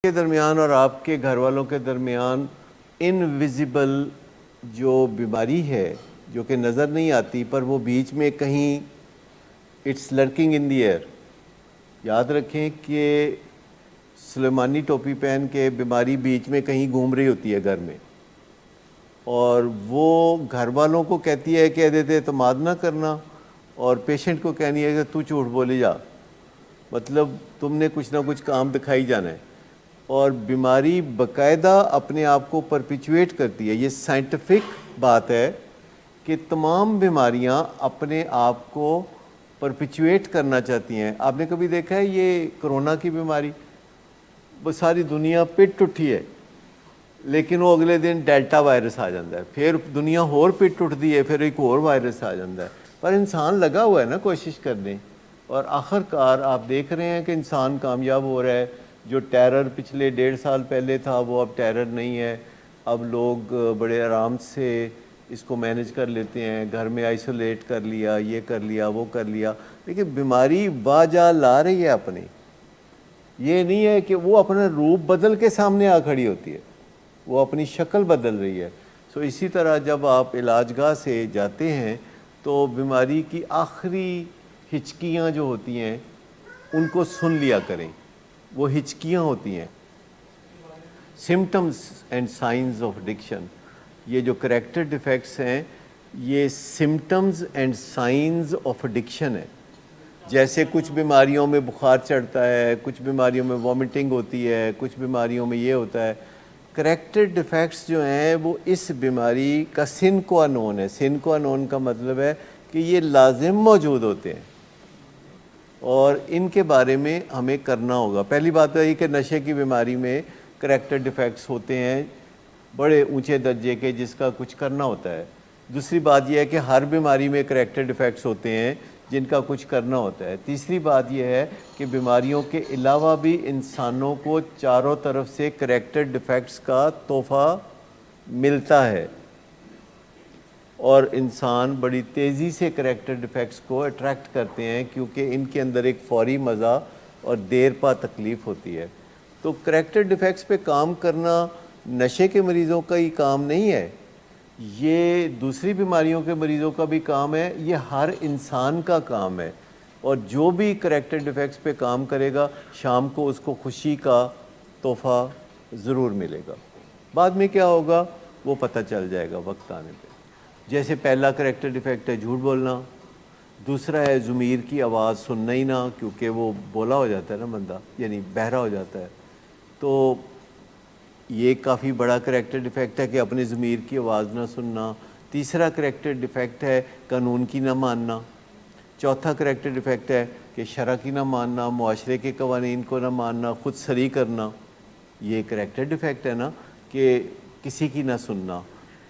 کے درمیان اور آپ کے گھر والوں کے درمیان انویزیبل جو بیماری ہے جو کہ نظر نہیں آتی پر وہ بیچ میں کہیں it's lurking in the air. یاد رکھیں کہ سلیمانی ٹوپی پہن کے بیماری بیچ میں کہیں گھوم رہی ہوتی ہے گھر میں، اور وہ گھر والوں کو کہتی ہے کہ اعتماد نہ کرنا، اور پیشنٹ کو کہنی ہے کہ تو جھوٹ بولی جا، مطلب تم نے کچھ نہ کچھ کام دکھائی جانا ہے. اور بیماری باقاعدہ اپنے آپ کو پرپیچویٹ کرتی ہے. یہ سائنٹیفک بات ہے کہ تمام بیماریاں اپنے آپ کو پرپیچویٹ کرنا چاہتی ہیں. آپ نے کبھی دیکھا ہے یہ کرونا کی بیماری، وہ ساری دنیا پٹ اٹھی ہے، لیکن وہ اگلے دن ڈیلٹا وائرس آ جاتا ہے، پھر دنیا اور پٹ اٹھتی ہے، پھر ایک اور وائرس آ جاتا ہے. پر انسان لگا ہوا ہے نا کوشش کرنے، اور آخر کار آپ دیکھ رہے ہیں کہ انسان کامیاب ہو رہا ہے. جو ٹیرر پچھلے 1.5 سال پہلے تھا وہ اب ٹیرر نہیں ہے. اب لوگ بڑے آرام سے اس کو مینج کر لیتے ہیں، گھر میں آئسولیٹ کر لیا، یہ کر لیا، وہ کر لیا. لیکن بیماری واجہ لا رہی ہے اپنی. یہ نہیں ہے کہ وہ اپنا روپ بدل کے سامنے آ کھڑی ہوتی ہے، وہ اپنی شکل بدل رہی ہے. اسی طرح جب آپ علاج گاہ سے جاتے ہیں تو بیماری کی آخری ہچکیاں جو ہوتی ہیں ان کو سن لیا کریں. وہ ہچکیاں ہوتی ہیں، symptoms and signs of addiction. یہ جو کریکٹر ڈیفیکٹس ہیں یہ symptoms and signs of addiction ہے. جیسے کچھ بیماریوں میں بخار چڑھتا ہے، کچھ بیماریوں میں وامٹنگ ہوتی ہے، کچھ بیماریوں میں یہ ہوتا ہے. کریکٹر ڈیفیکٹس جو ہیں وہ اس بیماری کا سن کو انون ہے. سن کو انون کا مطلب ہے کہ یہ لازم موجود ہوتے ہیں اور ان کے بارے میں ہمیں کرنا ہوگا. پہلی بات ہے کہ نشے کی بیماری میں کریکٹر ڈیفیکٹس ہوتے ہیں بڑے اونچے درجے کے، جس کا کچھ کرنا ہوتا ہے. دوسری بات یہ ہے کہ ہر بیماری میں کریکٹر ڈیفیکٹس ہوتے ہیں جن کا کچھ کرنا ہوتا ہے. تیسری بات یہ ہے کہ بیماریوں کے علاوہ بھی انسانوں کو چاروں طرف سے کریکٹر ڈیفیکٹس کا تحفہ ملتا ہے، اور انسان بڑی تیزی سے کریکٹر ڈیفیکٹس کو اٹریکٹ کرتے ہیں کیونکہ ان کے اندر ایک فوری مزہ اور دیر پا تکلیف ہوتی ہے. تو کریکٹر ڈیفیکٹس پہ کام کرنا نشے کے مریضوں کا ہی کام نہیں ہے، یہ دوسری بیماریوں کے مریضوں کا بھی کام ہے، یہ ہر انسان کا کام ہے. اور جو بھی کریکٹر ڈیفیکٹس پہ کام کرے گا شام کو اس کو خوشی کا تحفہ ضرور ملے گا. بعد میں کیا ہوگا وہ پتہ چل جائے گا وقت آنے پہ. جیسے پہلا کریکٹر ڈیفیکٹ ہے جھوٹ بولنا، دوسرا ہے ضمیر کی آواز سننا ہی نہ، کیونکہ وہ بولا ہو جاتا ہے نا بندہ، یعنی بہرا ہو جاتا ہے. تو یہ کافی بڑا کریکٹر ڈیفیکٹ ہے کہ اپنے ضمیر کی آواز نہ سننا. تیسرا کریکٹر ڈیفیکٹ ہے قانون کی نہ ماننا. چوتھا کریکٹر ڈیفیکٹ ہے کہ شرع کی نہ ماننا، معاشرے کے قوانین کو نہ ماننا، خود سری کرنا. یہ کریکٹر ڈیفیکٹ ہے نا کہ کسی کی نہ سننا،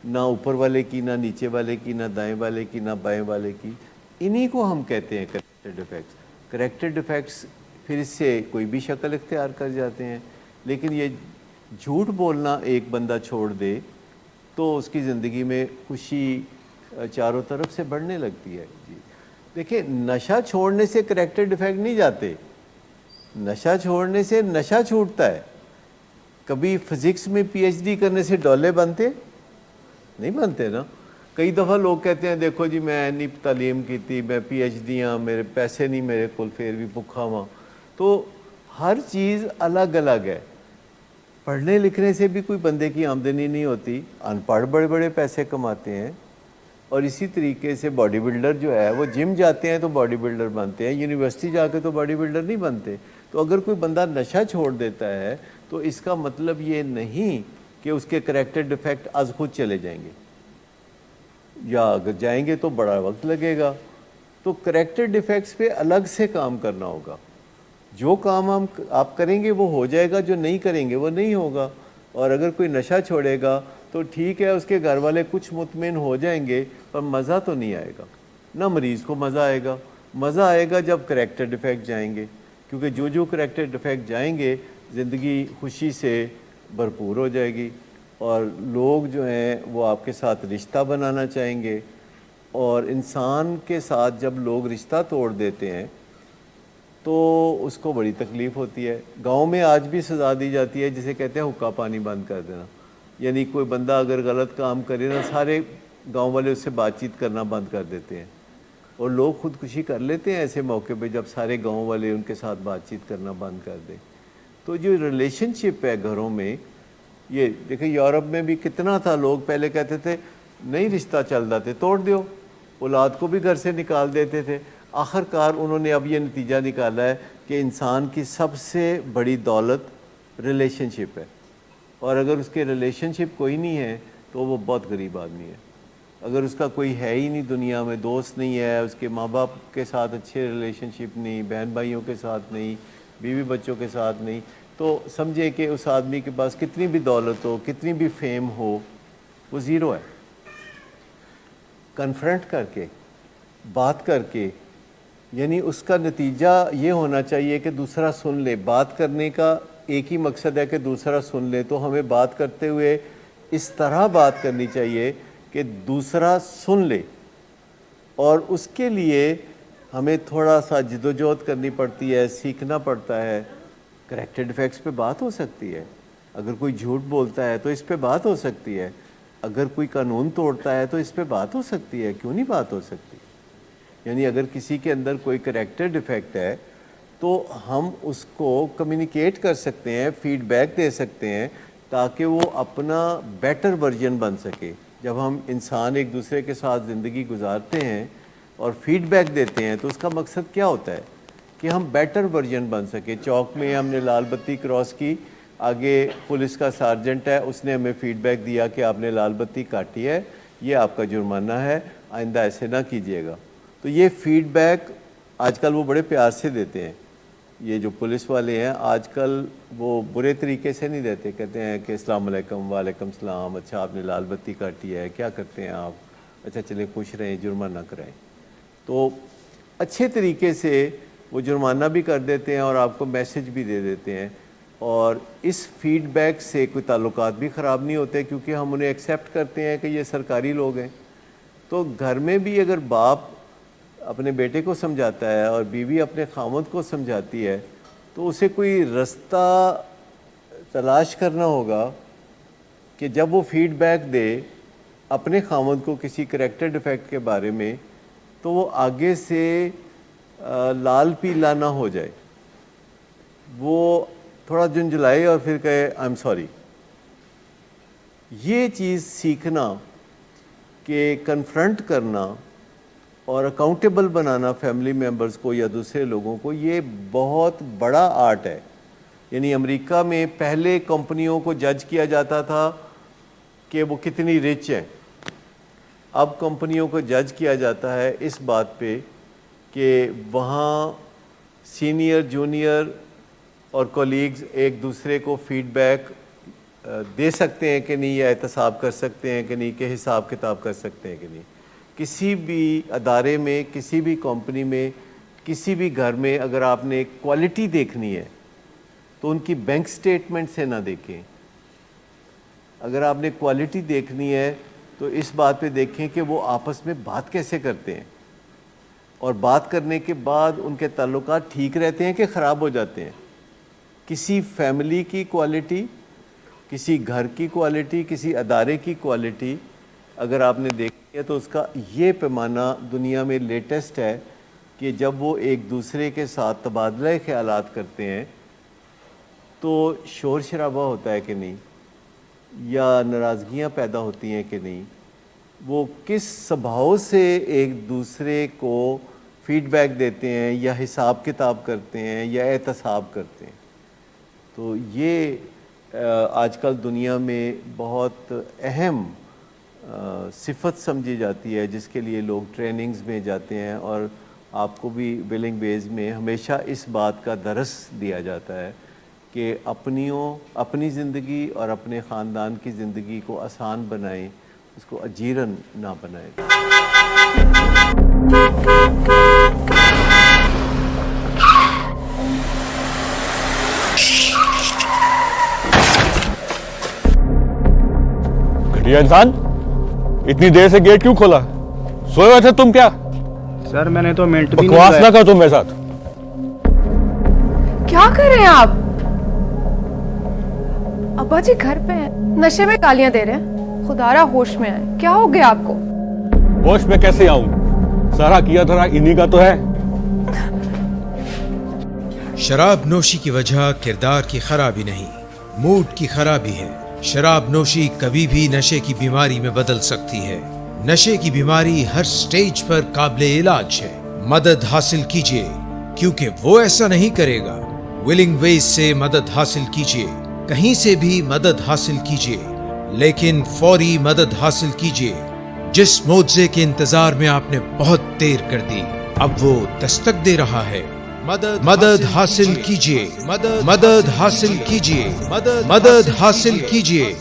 نہ اوپر والے کی، نہ نیچے والے کی، نہ دائیں والے کی، نہ بائیں والے کی. انہی کو ہم کہتے ہیں کریکٹر ڈیفیکٹس. کریکٹر ڈیفیکٹس پھر اس سے کوئی بھی شکل اختیار کر جاتے ہیں. لیکن یہ جھوٹ بولنا ایک بندہ چھوڑ دے تو اس کی زندگی میں خوشی چاروں طرف سے بڑھنے لگتی ہے. جی دیکھیں، نشہ چھوڑنے سے کریکٹر ڈیفیکٹ نہیں جاتے، نشہ چھوڑنے سے نشہ چھوٹتا ہے. کبھی فزکس میں پی ایچ ڈی کرنے سے ڈولے بنتے نہیں بنتے نا. کئی دفعہ لوگ کہتے ہیں دیکھو جی میں نہیں تعلیم کی تھی، میں پی ایچ ڈی ہاں، میرے پیسے نہیں میرے کو، پھر بھی بھکھا ہوا. تو ہر چیز الگ الگ ہے. پڑھنے لکھنے سے بھی کوئی بندے کی آمدنی نہیں ہوتی، ان پڑھ بڑے بڑے پیسے کماتے ہیں. اور اسی طریقے سے باڈی بلڈر جو ہے وہ جم جاتے ہیں تو باڈی بلڈر بنتے ہیں، یونیورسٹی جا کے تو باڈی بلڈر نہیں بنتے. تو اگر کوئی بندہ نشہ چھوڑ دیتا ہے تو اس کا مطلب یہ نہیں کہ اس کے کریکٹر ڈیفیکٹ از خود چلے جائیں گے، یا اگر جائیں گے تو بڑا وقت لگے گا. تو کریکٹر ڈیفیکٹس پہ الگ سے کام کرنا ہوگا. جو کام آپ کریں گے وہ ہو جائے گا، جو نہیں کریں گے وہ نہیں ہوگا. اور اگر کوئی نشہ چھوڑے گا تو ٹھیک ہے، اس کے گھر والے کچھ مطمئن ہو جائیں گے، پر مزہ تو نہیں آئے گا. نہ مریض کو مزہ آئے گا. مزہ آئے گا جب کریکٹر ڈیفیکٹ جائیں گے، کیونکہ جو کریکٹر ڈیفیکٹ جائیں گے زندگی خوشی سے بھرپور ہو جائے گی، اور لوگ جو ہیں وہ آپ کے ساتھ رشتہ بنانا چاہیں گے. اور انسان کے ساتھ جب لوگ رشتہ توڑ دیتے ہیں تو اس کو بڑی تکلیف ہوتی ہے. گاؤں میں آج بھی سزا دی جاتی ہے جسے کہتے ہیں حقہ پانی بند کر دینا. یعنی کوئی بندہ اگر غلط کام کرے نا, سارے گاؤں والے اس سے بات چیت کرنا بند کر دیتے ہیں, اور لوگ خودکشی کر لیتے ہیں ایسے موقع پہ جب سارے گاؤں والے ان کے ساتھ بات چیت کرنا بند کر دیں. تو جو ریلیشن شپ ہے گھروں میں, یہ دیکھیں یورپ میں بھی کتنا تھا, لوگ پہلے کہتے تھے نہیں رشتہ چل رہا تھے توڑ دیو, اولاد کو بھی گھر سے نکال دیتے تھے. آخر کار انہوں نے اب یہ نتیجہ نکالا ہے کہ انسان کی سب سے بڑی دولت ریلیشن شپ ہے, اور اگر اس کے ریلیشن شپ کوئی نہیں ہے تو وہ بہت غریب آدمی ہے. اگر اس کا کوئی ہے ہی نہیں دنیا میں, دوست نہیں ہے, اس کے ماں باپ کے ساتھ اچھے ریلیشن شپ نہیں, بہن بھائیوں کے ساتھ نہیں, بیوی بچوں کے ساتھ نہیں, تو سمجھے کہ اس آدمی کے پاس کتنی بھی دولت ہو, کتنی بھی فیم ہو, وہ زیرو ہے. کنفرنٹ کر کے, بات کر کے, یعنی اس کا نتیجہ یہ ہونا چاہیے کہ دوسرا سن لے. بات کرنے کا ایک ہی مقصد ہے کہ دوسرا سن لے, تو ہمیں بات کرتے ہوئے اس طرح بات کرنی چاہیے کہ دوسرا سن لے, اور اس کے لیے ہمیں تھوڑا سا جدوجہد کرنی پڑتی ہے, سیکھنا پڑتا ہے. کریکٹر ڈیفیکٹس پہ بات ہو سکتی ہے, اگر کوئی جھوٹ بولتا ہے تو اس پہ بات ہو سکتی ہے, اگر کوئی قانون توڑتا ہے تو اس پہ بات ہو سکتی ہے, کیوں نہیں بات ہو سکتی. یعنی اگر کسی کے اندر کوئی کریکٹر ڈیفیکٹ ہے تو ہم اس کو کمیونیکیٹ کر سکتے ہیں, فیڈ بیک دے سکتے ہیں, تاکہ وہ اپنا بیٹر ورژن بن سکے. جب ہم انسان ایک دوسرے کے ساتھ زندگی گزارتے ہیں اور فیڈ بیک دیتے ہیں تو اس کا مقصد کیا ہوتا ہے کہ ہم بیٹر ورژن بن سکے. چوک میں ہم نے لال بتی کراس کی, آگے پولیس کا سارجنٹ ہے, اس نے ہمیں فیڈ بیک دیا کہ آپ نے لال بتی کاٹی ہے, یہ آپ کا جرمانہ ہے, آئندہ ایسے نہ کیجیے گا. تو یہ فیڈ بیک آج کل وہ بڑے پیار سے دیتے ہیں. یہ جو پولیس والے ہیں آج کل وہ برے طریقے سے نہیں دیتے, کہتے ہیں کہ السلام علیکم, وعلیکم السلام, اچھا آپ نے لال بتی کاٹی ہے, کیا کرتے ہیں آپ, اچھا چلیں خوش رہیں, جرمانہ کرائیں. تو اچھے طریقے سے وہ جرمانہ بھی کر دیتے ہیں اور آپ کو میسج بھی دے دیتے ہیں, اور اس فیڈ بیک سے کوئی تعلقات بھی خراب نہیں ہوتے کیونکہ ہم انہیں ایکسیپٹ کرتے ہیں کہ یہ سرکاری لوگ ہیں. تو گھر میں بھی اگر باپ اپنے بیٹے کو سمجھاتا ہے اور بیوی اپنے خامند کو سمجھاتی ہے تو اسے کوئی رستہ تلاش کرنا ہوگا کہ جب وہ فیڈ بیک دے اپنے خامند کو کسی کریکٹر ڈیفیکٹ کے بارے میں تو وہ آگے سے لال پیلا نہ ہو جائے, وہ تھوڑا جھنجھلائے اور پھر کہے آئی ایم سوری. یہ چیز سیکھنا کہ کنفرنٹ کرنا اور اکاؤنٹیبل بنانا فیملی ممبرز کو یا دوسرے لوگوں کو, یہ بہت بڑا آرٹ ہے. یعنی امریکہ میں پہلے کمپنیوں کو جج کیا جاتا تھا کہ وہ کتنی رچ ہیں, اب کمپنیوں کو جج کیا جاتا ہے اس بات پہ کہ وہاں سینئر جونیئر اور کولیگز ایک دوسرے کو فیڈ بیک دے سکتے ہیں کہ نہیں, یا احتساب کر سکتے ہیں کہ نہیں, کہ حساب کتاب کر سکتے ہیں کہ نہیں. کسی بھی ادارے میں, کسی بھی کمپنی میں, کسی بھی گھر میں اگر آپ نے کوالٹی دیکھنی ہے تو ان کی بینک سٹیٹمنٹ سے نہ دیکھیں. اگر آپ نے کوالٹی دیکھنی ہے تو اس بات پہ دیکھیں کہ وہ آپس میں بات کیسے کرتے ہیں, اور بات کرنے کے بعد ان کے تعلقات ٹھیک رہتے ہیں کہ خراب ہو جاتے ہیں. کسی فیملی کی کوالٹی, کسی گھر کی کوالٹی, کسی ادارے کی کوالٹی اگر آپ نے دیکھی ہے تو اس کا یہ پیمانہ دنیا میں لیٹسٹ ہے کہ جب وہ ایک دوسرے کے ساتھ تبادلہ خیالات کرتے ہیں تو شور شرابہ ہوتا ہے کہ نہیں, یا ناراضگیاں پیدا ہوتی ہیں کہ نہیں, وہ کس سبھاؤ سے ایک دوسرے کو فیڈ بیک دیتے ہیں یا حساب کتاب کرتے ہیں یا احتساب کرتے ہیں. تو یہ آج کل دنیا میں بہت اہم صفت سمجھی جاتی ہے جس کے لیے لوگ ٹریننگز میں جاتے ہیں, اور آپ کو بھی ویلنگ ویز میں ہمیشہ اس بات کا درس دیا جاتا ہے کہ اپنی زندگی اور اپنے خاندان کی زندگی کو آسان بنائیں, اس کو اجیرن نہ بنائیں. گھٹیا انسان, اتنی دیر سے گیٹ کیوں کھولا؟ سوئے ہوئے تھے تم کیا؟ سر میں نے تو منٹ بھی بکواس نہ کر تم میرے ساتھ. کیا کر رہے ہیں آپ؟ ابا جی گھر پہ ہیں، نشے میں گالیاں دے رہے ہیں. خدارا ہوش میں آئے، کیا ہو گیا آپ کو؟ ہوش میں کیسے آؤں؟ سارا کیا دھرا انہی کا تو ہے. شراب نوشی کی وجہ کردار کی خرابی نہیں، موڈ کی خرابی ہے. شراب نوشی کبھی بھی نشے کی بیماری میں بدل سکتی ہے. نشے کی بیماری ہر سٹیج پر قابل علاج ہے. مدد حاصل کیجیے کیونکہ وہ ایسا نہیں کرے گا. ولنگ ویز سے مدد حاصل کیجیے، کہیں سے بھی مدد حاصل کیجیے، لیکن فوری مدد حاصل کیجیے. جس معجزے کے انتظار میں آپ نے بہت دیر کر دی، اب وہ دستک دے رہا ہے. مدد حاصل کیجیے، مدد حاصل کیجیے، مدد حاصل کیجیے.